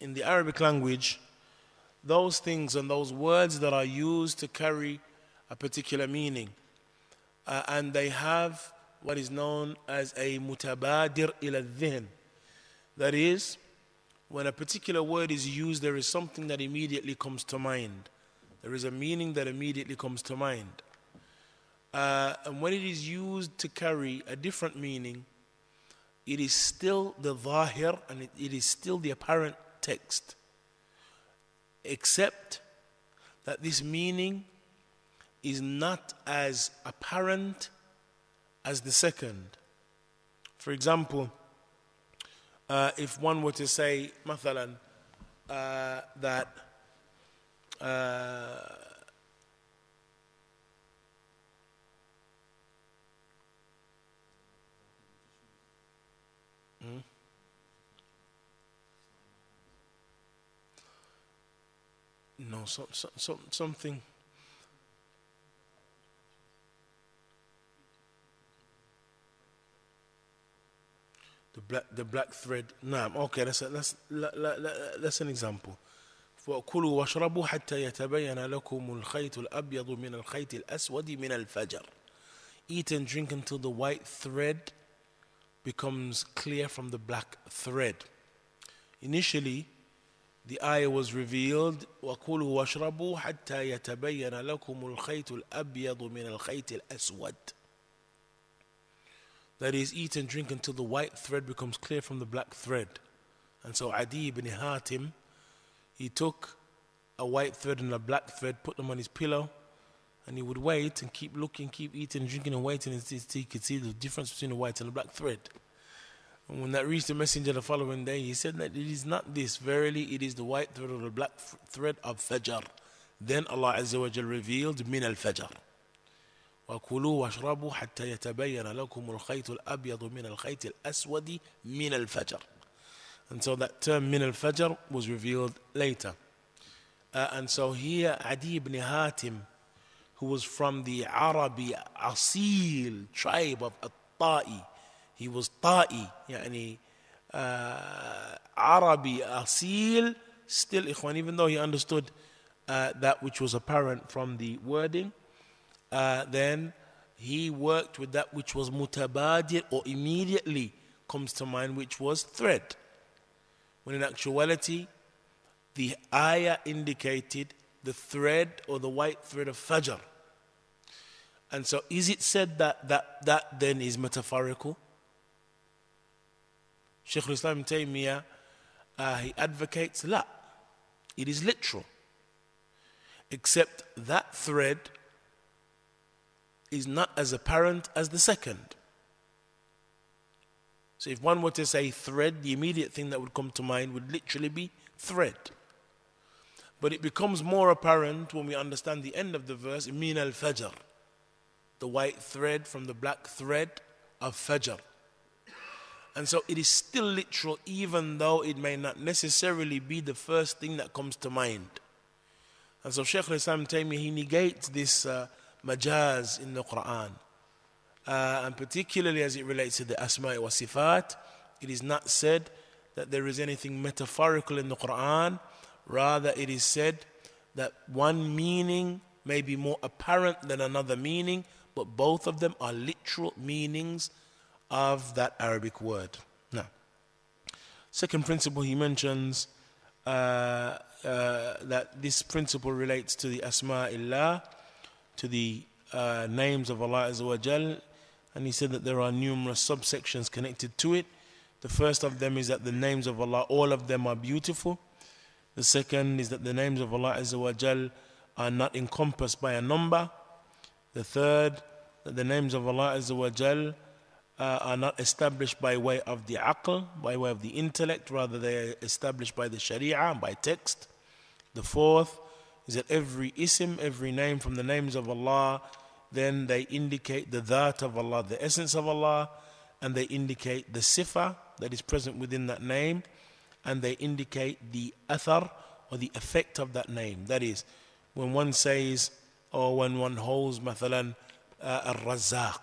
in the Arabic language, those things and those words that are used to carry a particular meaning, and they have what is known as a mutabadir ila dhihn. That is, when a particular word is used, there is something that immediately comes to mind. There is a meaning that immediately comes to mind. And when it is used to carry a different meaning, it is still the zahir, and it is still the apparent text, except that this meaning is not as apparent as the second. For example, if one were to say, مثلا, that no, something. The black thread. Naam. Okay, that's an example. وَكُلُوا وَاشْرَبُوا حَتَّى يَتَبَيَّنَ لَكُمُ الْخَيْطُ الْأَبْيَضُ مِنَ الْخَيْطِ الْأَسْوَدِ مِنَ الْفَجْرِ. Eat and drink until the white thread becomes clear from the black thread. Initially, the ayah was revealed, وَكُلُوا وَاشْرَبُوا حَتَّى يَتَبَيَّنَ لَكُمُ الْخَيْطُ الْأَبْيَضُ مِنَ الْخَيْطِ الْأَسْوَدِ. That is, eat and drink until the white thread becomes clear from the black thread. And so Adi ibn Hatim, he took a white thread and a black thread, put them on his pillow, and he would wait and keep looking, keep eating, drinking and waiting until he could see the difference between the white and the black thread. And when that reached the messenger the following day, he said that it is not this, verily it is the white thread or the black thread of Fajr. Then Allah Azza wa Jal revealed, min al-Fajr. وَكُلُوا وَاشْرَبُوا حَتَّى يَتَبَيَّنَ لَكُمُ الْخَيْطُ الْأَبْيَضُ مِنَ الْخَيْطِ الْأَسْوَدِ مِنَ الْفَجْرِ. And so that term min al-Fajr was revealed later. And so here Adi ibn Hatim, who was from the Arabi Asil tribe of At-Ta'i, he was Ta'i, yani Arabi Asil, still ikhwan, even though he understood that which was apparent from the wording, then he worked with that which was mutabadir, or immediately comes to mind, which was thread. When in actuality, the ayah indicated the thread or the white thread of Fajr. And so is it said that then is metaphorical? Shaykh al-Islam Taymiyyah, he advocates, la, it is literal. Except that thread is not as apparent as the second. So if one were to say thread, the immediate thing that would come to mind would literally be thread. But it becomes more apparent when we understand the end of the verse, min al-Fajr, the white thread from the black thread of Fajr. And so it is still literal, even though it may not necessarily be the first thing that comes to mind. And so Shaykh al-Islam Taymiyyah, he negates this majaz in the Quran, and particularly as it relates to the asma' wa sifat. It is not said that there is anything metaphorical in the Quran. Rather, it is said that one meaning may be more apparent than another meaning, but both of them are literal meanings of that Arabic word. Now, second principle he mentions, that this principle relates to the asma'illah, to the names of Allah Azza wa Jal, and he said that there are numerous subsections connected to it. The first of them is that the names of Allah, all of them are beautiful. The second is that the names of Allah Azza wa Jal are not encompassed by a number. The third, that the names of Allah Azza wa Jal are not established by way of the aql, by way of the intellect, rather they are established by the sharia, by text. The fourth is that every ism, every name from the names of Allah, then they indicate the dhat of Allah, the essence of Allah, and they indicate the sifa that is present within that name, and they indicate the athar, or the effect of that name. That is, when one says, or when one holds mathalan al-Razzaq,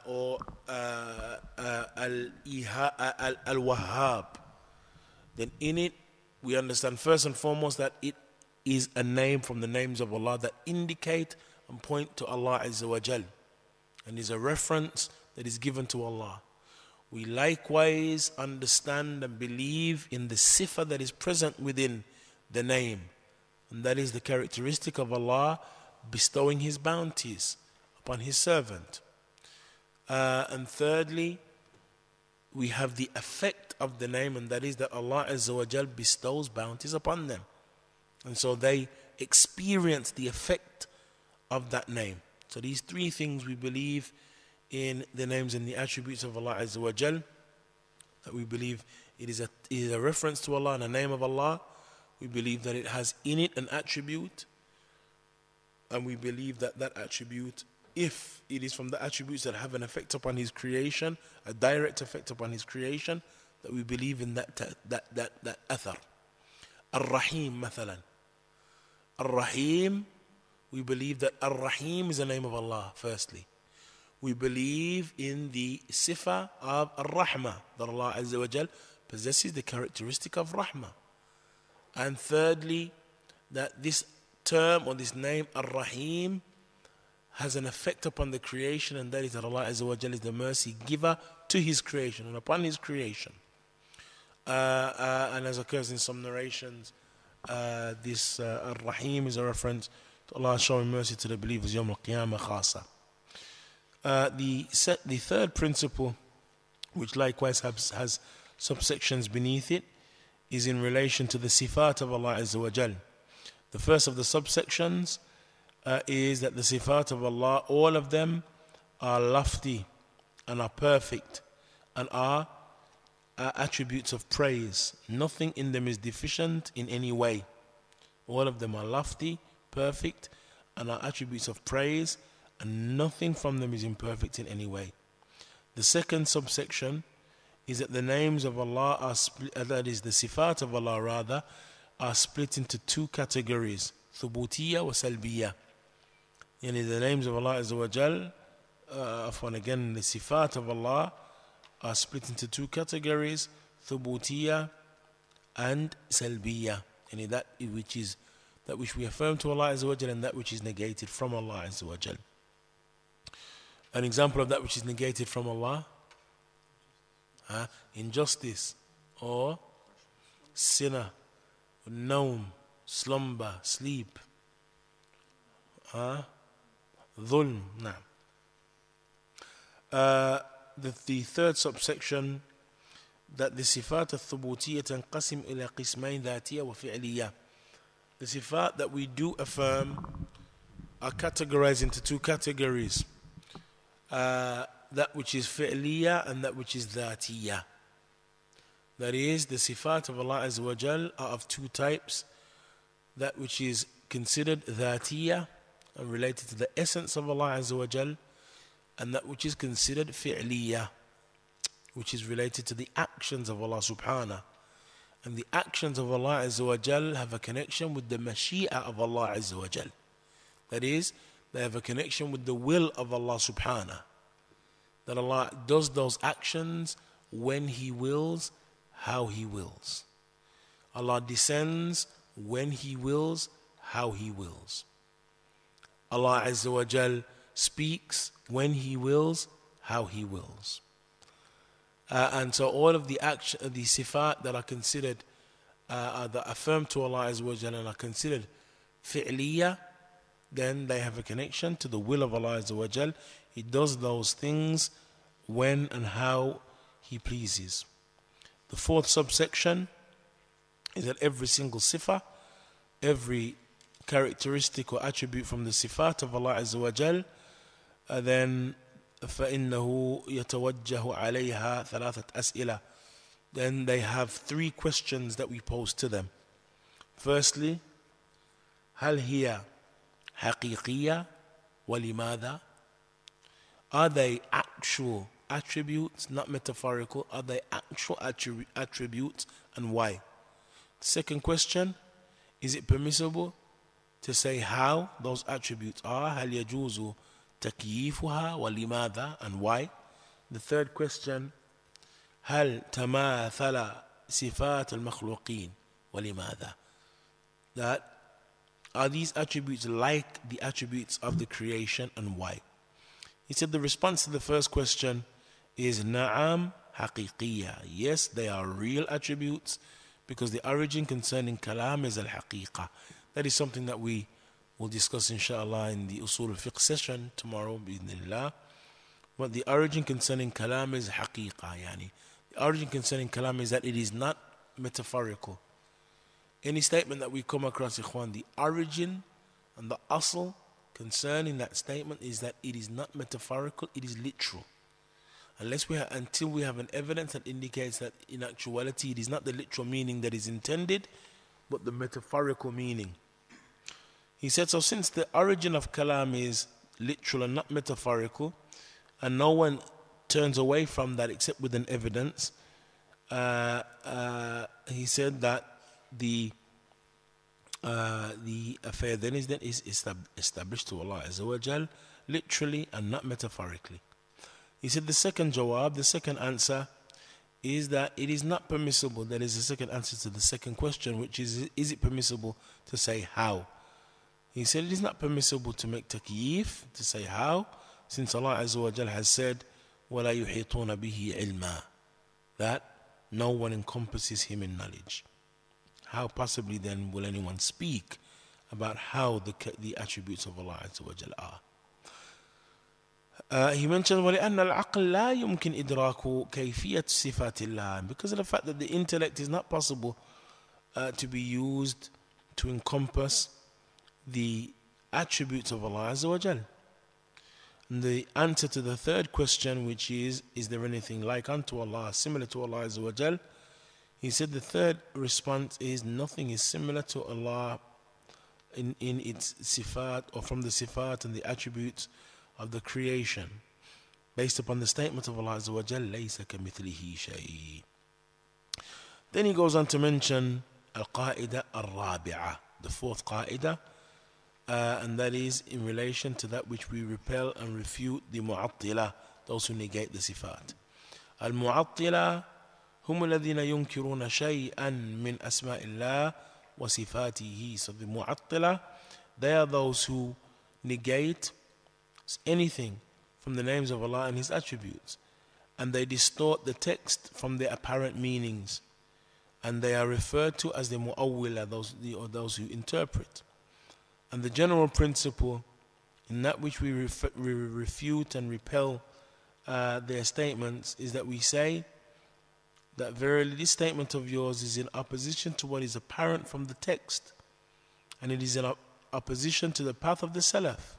or al-Wahhab, then in it we understand first and foremost that it is a name from the names of Allah that indicate and point to Allah Azza wa Jal, and is a reference that is given to Allah. We likewise understand and believe in the sifa that is present within the name, and that is the characteristic of Allah bestowing His bounties upon His servant. And thirdly, we have the effect of the name, and that is that Allah Azza wa Jal bestows bounties upon them, and so they experience the effect of that name. So these three things we believe in the names and the attributes of Allah Azza wa Jal, that we believe it is a reference to Allah and a name of Allah. We believe that it has in it an attribute, and we believe that that attribute, if it is from the attributes that have an effect upon His creation, a direct effect upon His creation, that we believe in that athar. Ar-Rahim, mathalan. Ar-Rahim, we believe that Ar-Rahim is the name of Allah, firstly. We believe in the sifa of Ar-Rahmah, that Allah Azza wa Jal possesses the characteristic of Rahmah. And thirdly, that this term or this name Ar-Rahim has an effect upon the creation, and that is that Allah Azza wa Jal is the mercy giver to His creation and upon His creation. And as occurs in some narrations, this Ar-Rahim is a reference to Allah showing mercy to the believers Yawm al-Qiyamah khasa. The third principle, which likewise has subsections beneath it, is in relation to the sifat of Allah Azza wa Jal. The first of the subsections is that the sifat of Allah, all of them are lofty and are perfect and are attributes of praise. Nothing in them is deficient in any way. All of them are lofty, perfect, and are attributes of praise, and nothing from them is imperfect in any way. The second subsection is that the names of Allah are that is the sifat of Allah rather, are split into two categories, thubutiyya wa salbiyya. Yani the names of Allah Azza wa Jal, again the sifat of Allah are split into two categories, thubutiyya and salbiyya. Yani that which we affirm to Allah Azza wa Jal and that which is negated from Allah Azza wa Jal. An example of that which is negated from Allah, injustice or sinner, naum, slumber, sleep, dhulm. The third subsection, that the sifat al-thubutiyya tanqasim ila qismayn dhatiyya wa fi'liyya. The sifat that we do affirm are categorized into two categories. That which is fi'liyya and that which is dhatiyya. That is, the sifat of Allah Azza wa Jal are of two types. That which is considered dhatiyya and related to the essence of Allah Azza wa Jal, and that which is considered fi'liyya, which is related to the actions of Allah subhanahu. And the actions of Allah Azza wa Jal have a connection with the mashi'a of Allah Azza wa Jal. That is, they have a connection with the will of Allah subhanahu. That Allah does those actions when He wills, how He wills. Allah descends when He wills, how He wills. Allah Azza wa Jal speaks when He wills, how He wills. And so all of the sifat that are considered, that affirm to Allah Azza wa Jal and are considered fi'liyya, then they have a connection to the will of Allah Azza wa Jal. He does those things when and how He pleases. The fourth subsection is that every single sifa, every characteristic or attribute from the sifat of Allah Azza wa Jal, then فإنه يتوجه عليها ثلاثة أسئلة. Then they have three questions that we pose to them. Firstly, هل هي حقيقية ولماذا? Are they actual attributes, not metaphorical? Are they actual attributes, and why? Second question, is it permissible to say how those attributes are? هل يجوز تكييفها ولماذا, and why? The third question, هل تماثل صفات المخلوقين ولماذا. That are these attributes like the attributes of the creation, and why? He said the response to the first question is na'am haqiqiyya. Yes, they are real attributes, because the origin concerning kalam is al-haqiqa. That is something that we will discuss inshallah in the usul al-fiqh session tomorrow bi'idhnillah. But the origin concerning kalam is haqiqa. Yani the origin concerning kalam is that it is not metaphorical. Any statement that we come across, ikhwan, the origin and the asl concerning that statement is that it is not metaphorical, it is literal. Until we have an evidence that indicates that in actuality it is not the literal meaning that is intended, but the metaphorical meaning. He said, so since the origin of kalam is literal and not metaphorical, and no one turns away from that except with an evidence, he said that the affair then is established to Allah Azza wa Jal literally and not metaphorically. He said the second jawab, the second answer, is that it is not permissible. That is the second answer to the second question, which is it permissible to say how? He said it is not permissible to make takyif, to say how, since Allah Azza wa Jal has said وَلَا يُحِيطُونَ بِهِ عِلْمًا, that no one encompasses him in knowledge. How possibly then will anyone speak about how the attributes of Allah Azza wa Jal are? He mentioned وَلِأَنَّ الْعَقْلَ لَا يُمْكِنْ إِدْرَاكُ كَيْفِيَةِ صِفَاتِ اللَّهِ, because of the fact that the intellect is not possible to be used to encompass the attributes of Allah Azza wa Jal. And the answer to the third question, which is there anything like unto Allah, similar to Allah Azza wa Jal? He said the third response is nothing is similar to Allah in its sifat, or from the sifat and the attributes of the creation, based upon the statement of Allah Azza wa Jal, لَيْسَ كَمِثْلِهِ شَيْءٍ. Then he goes on to mention al-qaida al-rabi'ah, the fourth qaida, and that is in relation to that which we repel and refute the mu'attila, those who negate the sifat. Al-mu'attila هم الذين ينكرون شيئا من أسماء الله وصفاته. So the mu'attila, they are those who negate anything from the names of Allah and His attributes, and they distort the text from their apparent meanings, and they are referred to as the mu'awwila, those who interpret. And the general principle in that which we refute and repel their statements is that we say that verily this statement of yours is in opposition to what is apparent from the text, and it is in opposition to the path of the Salaf,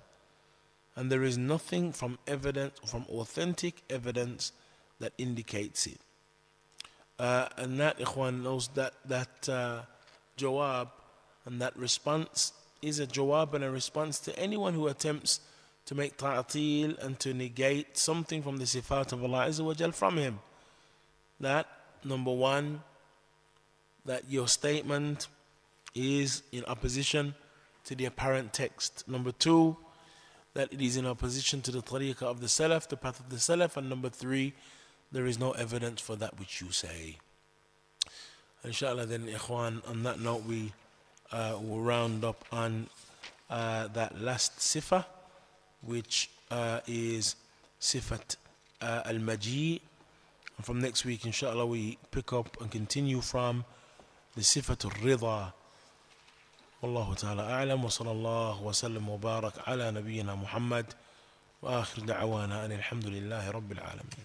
and there is nothing from authentic evidence that indicates it. And that, ikhwan, knows that jawab and that response is a jawab and a response to anyone who attempts to make ta'atil and to negate something from the sifat of Allah Azza wa Jal from Him. That, number one, that your statement is in opposition to the apparent text. Number two, that it is in opposition to the tariqah of the Salaf, the path of the Salaf. And number three, there is no evidence for that which you say. Inshallah then, ikhwan, on that note we will round up on that last sifa, which is sifat al-Majariyyah. And from next week, inshallah, we pick up and continue from the sifat al-Ridha. Wallahu ta'ala a'lam, wa sallallahu wa sallam wa barak ala nabiyyina Muhammad, wa akhir da'wana alhamdulillahi rabbil alamin.